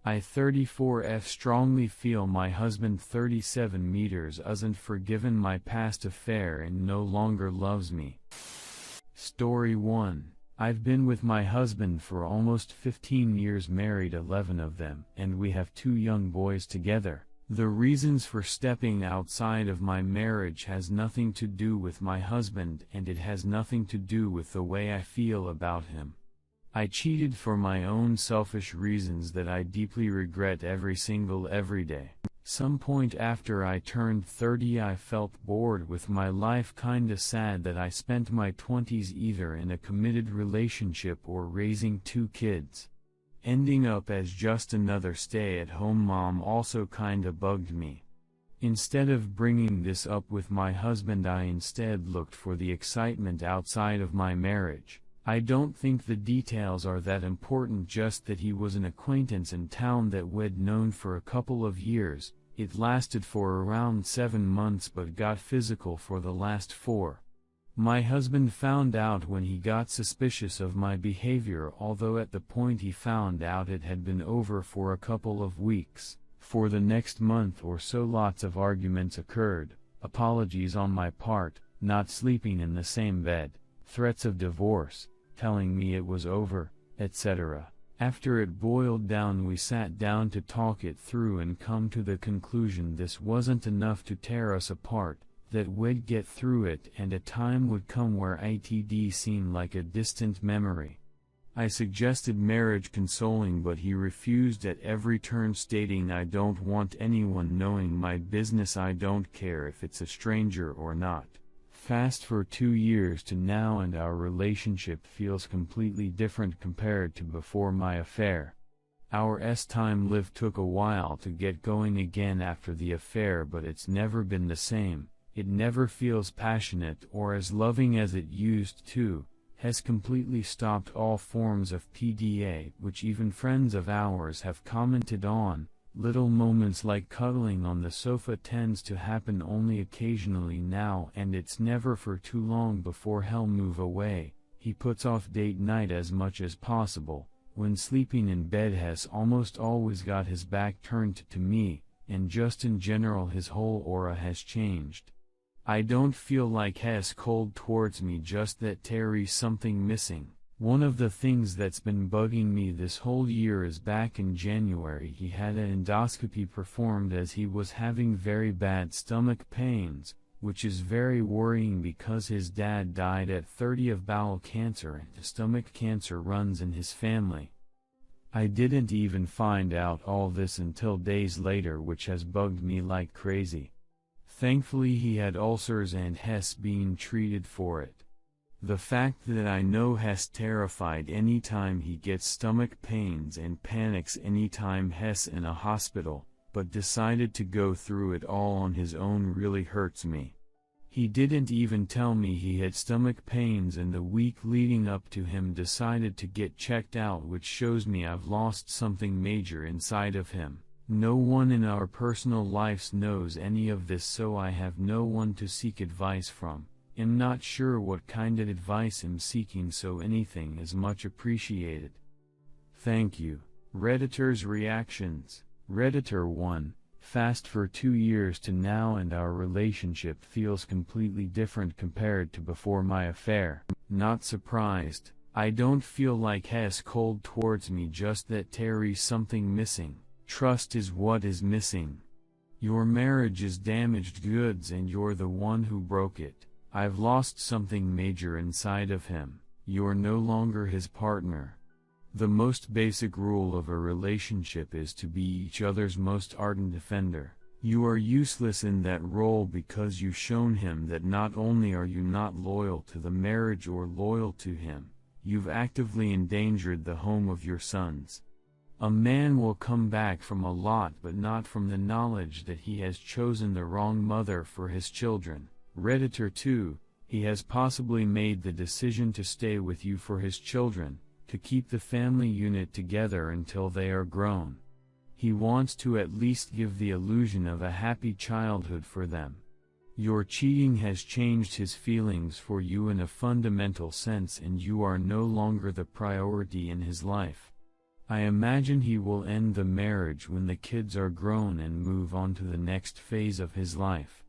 I 34F strongly feel my husband 37 meters hasn't forgiven my past affair and no longer loves me. Story 1. I've been with my husband for almost 15 years, married 11 of them, and we have 2 young boys together. The reasons for stepping outside of my marriage has nothing to do with my husband, and it has nothing to do with the way I feel about him. I cheated for my own selfish reasons that I deeply regret every day. Some point after I turned 30 I felt bored with my life, kinda sad that I spent my 20s either in a committed relationship or raising 2 kids. Ending up as just another stay-at-home mom also kinda bugged me. Instead of bringing this up with my husband, I instead looked for the excitement outside of my marriage. I don't think the details are that important, just that he was an acquaintance in town that we'd known for a couple of years. It lasted for around 7 months but got physical for the last 4. My husband found out when he got suspicious of my behavior, although at the point he found out it had been over for a couple of weeks. For the next month or so lots of arguments occurred, apologies on my part, not sleeping in the same bed, threats of divorce, telling me it was over, etc. After it boiled down, we sat down to talk it through and come to the conclusion this wasn't enough to tear us apart, that we'd get through it and a time would come where it'd seem like a distant memory. I suggested marriage counseling but he refused at every turn, stating, "I don't want anyone knowing my business, I don't care if it's a stranger or not." Fast for 2 years to now and our relationship feels completely different compared to before my affair. Our time live took a while to get going again after the affair, but it's never been the same. It never feels passionate or as loving as it used to, has completely stopped all forms of PDA, which even friends of ours have commented on. Little moments like cuddling on the sofa tends to happen only occasionally now, and it's never for too long before he'll move away. He puts off date night as much as possible. When sleeping in bed has almost always got his back turned to me, and just in general his whole aura has changed. I don't feel like he's cold towards me, just that Terry's something missing. One of the things that's been bugging me this whole year is back in January he had an endoscopy performed as he was having very bad stomach pains, which is very worrying because his dad died at 30 of bowel cancer and stomach cancer runs in his family. I didn't even find out all this until days later, which has bugged me like crazy. Thankfully he had ulcers and has been treated for it. The fact that I know Hess terrified anytime he gets stomach pains and panics anytime Hess in a hospital, but decided to go through it all on his own really hurts me. He didn't even tell me he had stomach pains, and the week leading up to him decided to get checked out, which shows me I've lost something major inside of him. No one in our personal lives knows any of this, so I have no one to seek advice from. I'm not sure what kind of advice I'm seeking, so anything is much appreciated. Thank you. Redditors' reactions. Redditor 1. Fast for 2 years to now and our relationship feels completely different compared to before my affair. Not surprised. I don't feel like he's cold towards me, just that Terry's something missing. Trust is what is missing. Your marriage is damaged goods and you're the one who broke it. I've lost something major inside of him. You're no longer his partner. The most basic rule of a relationship is to be each other's most ardent defender. You are useless in that role because you've shown him that not only are you not loyal to the marriage or loyal to him, you've actively endangered the home of your sons. A man will come back from a lot, but not from the knowledge that he has chosen the wrong mother for his children. Redditor 2, he has possibly made the decision to stay with you for his children, to keep the family unit together until they are grown. He wants to at least give the illusion of a happy childhood for them. Your cheating has changed his feelings for you in a fundamental sense, and you are no longer the priority in his life. I imagine he will end the marriage when the kids are grown and move on to the next phase of his life.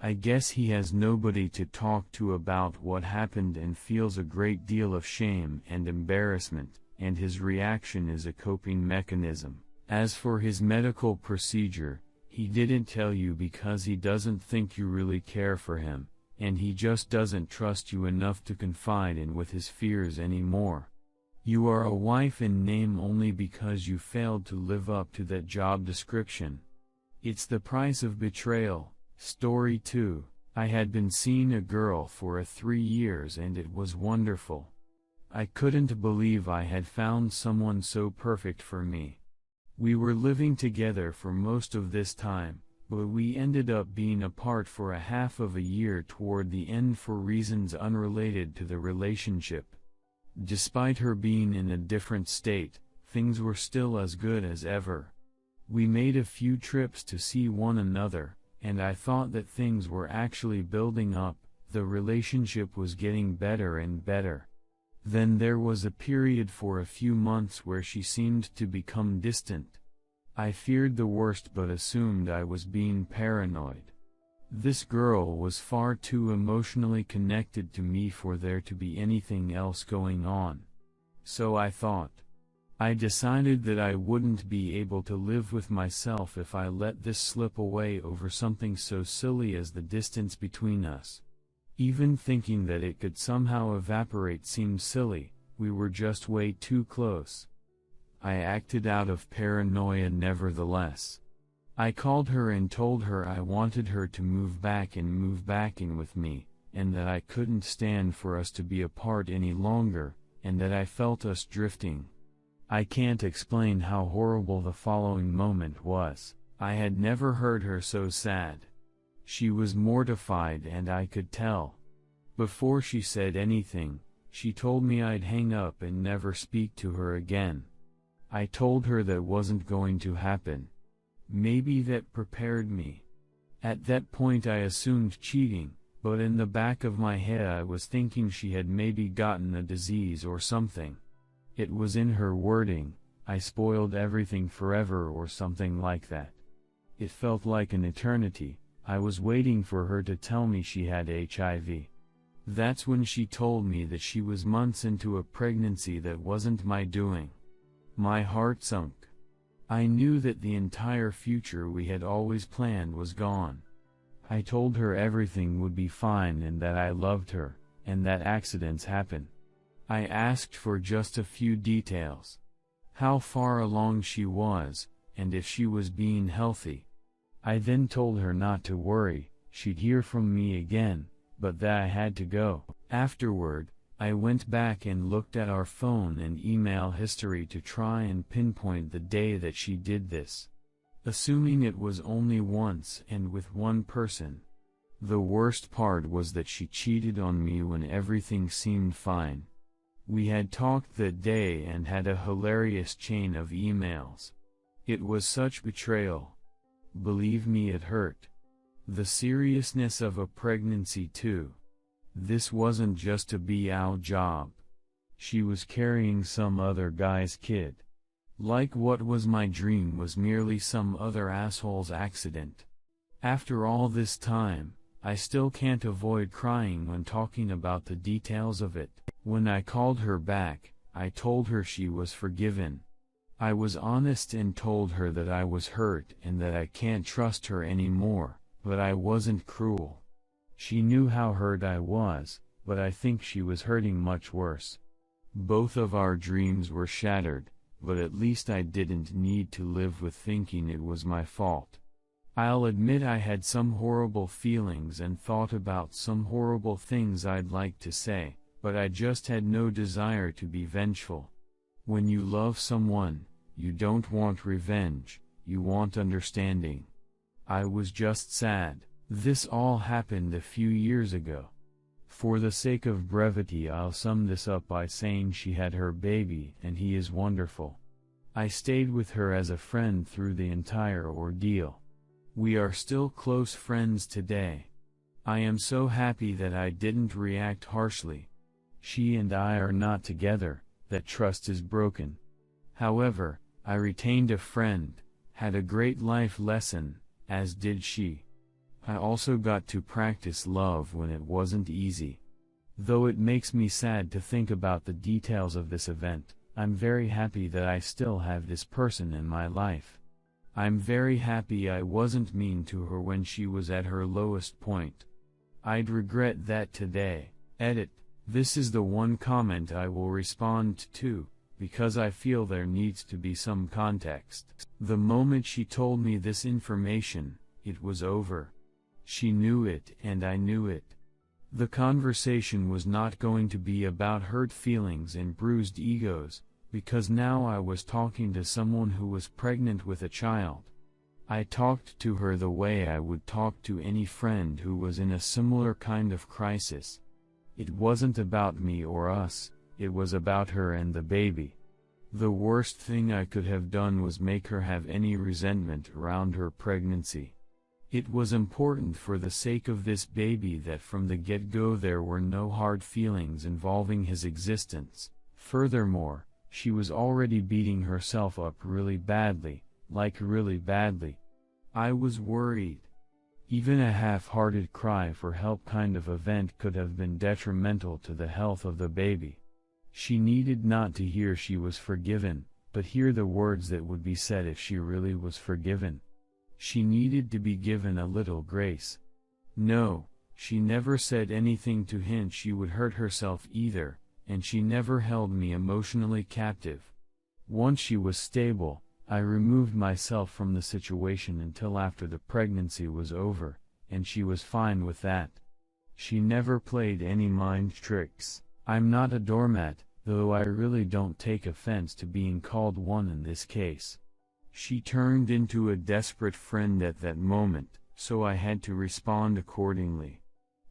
I guess he has nobody to talk to about what happened and feels a great deal of shame and embarrassment, and his reaction is a coping mechanism. As for his medical procedure, he didn't tell you because he doesn't think you really care for him, and he just doesn't trust you enough to confide in with his fears anymore. You are a wife in name only because you failed to live up to that job description. It's the price of betrayal. Story 2. I had been seeing a girl for 3 years and it was wonderful. I couldn't believe I had found someone so perfect for me. We were living together for most of this time, but we ended up being apart for half of a year toward the end for reasons unrelated to the relationship. Despite her being in a different state, things were still as good as ever. We made a few trips to see one another, and I thought that things were actually building up, the relationship was getting better and better. Then there was a period for a few months where she seemed to become distant. I feared the worst but assumed I was being paranoid. This girl was far too emotionally connected to me for there to be anything else going on. So I thought. I decided that I wouldn't be able to live with myself if I let this slip away over something so silly as the distance between us. Even thinking that it could somehow evaporate seemed silly, we were just way too close. I acted out of paranoia nevertheless. I called her and told her I wanted her to move back in with me, and that I couldn't stand for us to be apart any longer, and that I felt us drifting. I can't explain how horrible the following moment was. I had never heard her so sad. She was mortified and I could tell. Before she said anything, she told me I'd hang up and never speak to her again. I told her that wasn't going to happen. Maybe that prepared me. At that point I assumed cheating, but in the back of my head I was thinking she had maybe gotten a disease or something. It was in her wording, I spoiled everything forever or something like that. It felt like an eternity. I was waiting for her to tell me she had HIV. That's when she told me that she was months into a pregnancy that wasn't my doing. My heart sunk. I knew that the entire future we had always planned was gone. I told her everything would be fine and that I loved her, and that accidents happen. I asked for just a few details. How far along she was, and if she was being healthy. I then told her not to worry, she'd hear from me again, but that I had to go. Afterward, I went back and looked at our phone and email history to try and pinpoint the day that she did this. Assuming it was only once and with one person. The worst part was that she cheated on me when everything seemed fine. We had talked that day and had a hilarious chain of emails. It was such betrayal. Believe me, it hurt. The seriousness of a pregnancy too. This wasn't just a BO job. She was carrying some other guy's kid. Like what was my dream was merely some other asshole's accident. After all this time, I still can't avoid crying when talking about the details of it. When I called her back, I told her she was forgiven. I was honest and told her that I was hurt and that I can't trust her anymore, but I wasn't cruel. She knew how hurt I was, but I think she was hurting much worse. Both of our dreams were shattered, but at least I didn't need to live with thinking it was my fault. I'll admit I had some horrible feelings and thought about some horrible things I'd like to say, but I just had no desire to be vengeful. When you love someone, you don't want revenge, you want understanding. I was just sad. This all happened a few years ago. For the sake of brevity, I'll sum this up by saying she had her baby and he is wonderful. I stayed with her as a friend through the entire ordeal. We are still close friends today. I am so happy that I didn't react harshly. She and I are not together, that trust is broken. However, I retained a friend, had a great life lesson, as did she. I also got to practice love when it wasn't easy. Though it makes me sad to think about the details of this event, I'm very happy that I still have this person in my life. I'm very happy I wasn't mean to her when she was at her lowest point. I'd regret that today. Edit. This is the one comment I will respond to, because I feel there needs to be some context. The moment she told me this information, it was over. She knew it and I knew it. The conversation was not going to be about hurt feelings and bruised egos, because now I was talking to someone who was pregnant with a child. I talked to her the way I would talk to any friend who was in a similar kind of crisis. It wasn't about me or us, it was about her and the baby. The worst thing I could have done was make her have any resentment around her pregnancy. It was important for the sake of this baby that from the get-go there were no hard feelings involving his existence. Furthermore, she was already beating herself up really badly, like really badly. I was worried. Even a half-hearted cry for help kind of event could have been detrimental to the health of the baby. She needed not to hear she was forgiven, but hear the words that would be said if she really was forgiven. She needed to be given a little grace. No, she never said anything to hint she would hurt herself either, and she never held me emotionally captive. Once she was stable, I removed myself from the situation until after the pregnancy was over, and she was fine with that. She never played any mind tricks. I'm not a doormat, though I really don't take offense to being called one in this case. She turned into a desperate friend at that moment, so I had to respond accordingly.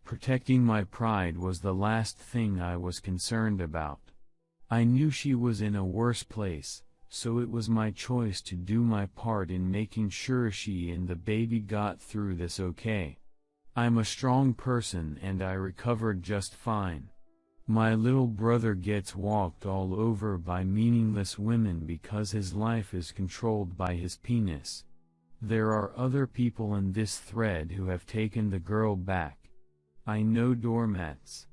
Protecting my pride was the last thing I was concerned about. I knew she was in a worse place, so it was my choice to do my part in making sure she and the baby got through this okay. I'm a strong person and I recovered just fine. My little brother gets walked all over by meaningless women because his life is controlled by his penis. There are other people in this thread who have taken the girl back. I know doormats.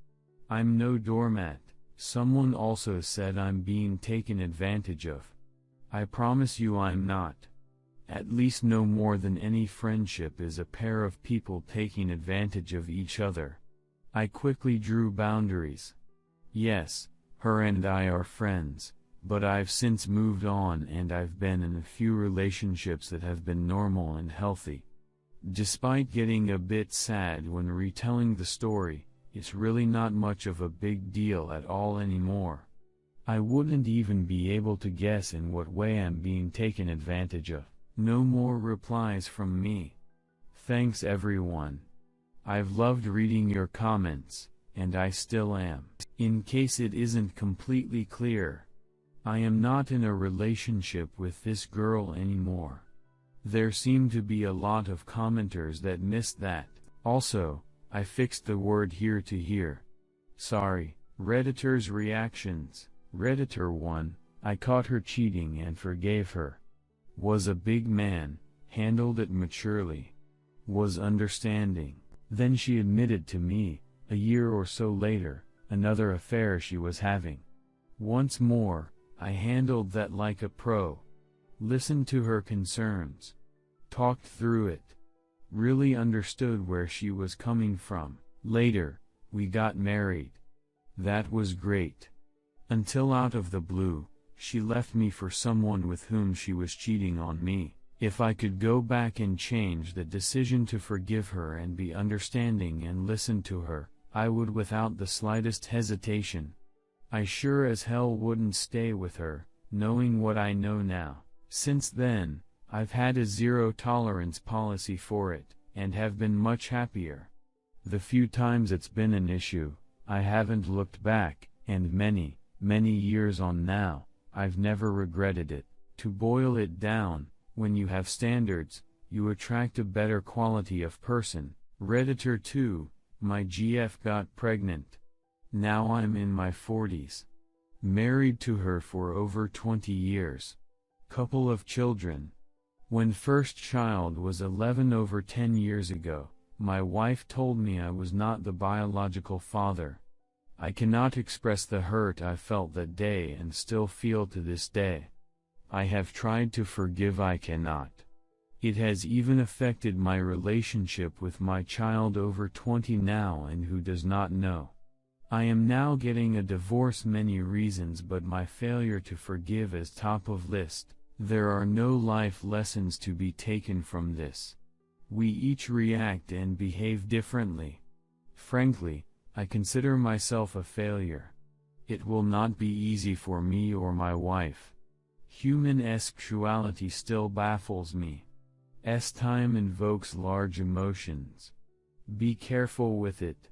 I'm no doormat. Someone also said I'm being taken advantage of. I promise you I'm not. At least no more than any friendship is a pair of people taking advantage of each other. I quickly drew boundaries. Yes, her and I are friends, but I've since moved on and I've been in a few relationships that have been normal and healthy. Despite getting a bit sad when retelling the story, it's really not much of a big deal at all anymore. I wouldn't even be able to guess in what way I'm being taken advantage of. No more replies from me. Thanks everyone. I've loved reading your comments, and I still am. In case it isn't completely clear, I am not in a relationship with this girl anymore. There seem to be a lot of commenters that missed that. Also, I fixed the word here to here. Sorry. Redditor's reactions. Redditor 1, I caught her cheating and forgave her. Was a big man, handled it maturely. Was understanding. Then she admitted to me, a year or so later, another affair she was having. Once more, I handled that like a pro. Listened to her concerns. Talked through it. Really understood where she was coming from. Later, we got married. That was great. Until out of the blue, she left me for someone with whom she was cheating on me. If I could go back and change the decision to forgive her and be understanding and listen to her, I would without the slightest hesitation. I sure as hell wouldn't stay with her, knowing what I know now. Since then, I've had a zero-tolerance policy for it, and have been much happier. The few times it's been an issue, I haven't looked back, and many years on now, I've never regretted it. To boil it down, when you have standards, you attract a better quality of person. Redditor 2, my GF got pregnant. Now I'm in my 40s. Married to her for over 20 years. Couple of children. When first child was 11 over 10 years ago, my wife told me I was not the biological father. I cannot express the hurt I felt that day and still feel to this day. I have tried to forgive, I cannot. It has even affected my relationship with my child over 20 now and who does not know. I am now getting a divorce, many reasons, but my failure to forgive is top of list. There are no life lessons to be taken from this. We each react and behave differently. Frankly, I consider myself a failure. It will not be easy for me or my wife. Human sexuality still baffles me. Time invokes large emotions. Be careful with it.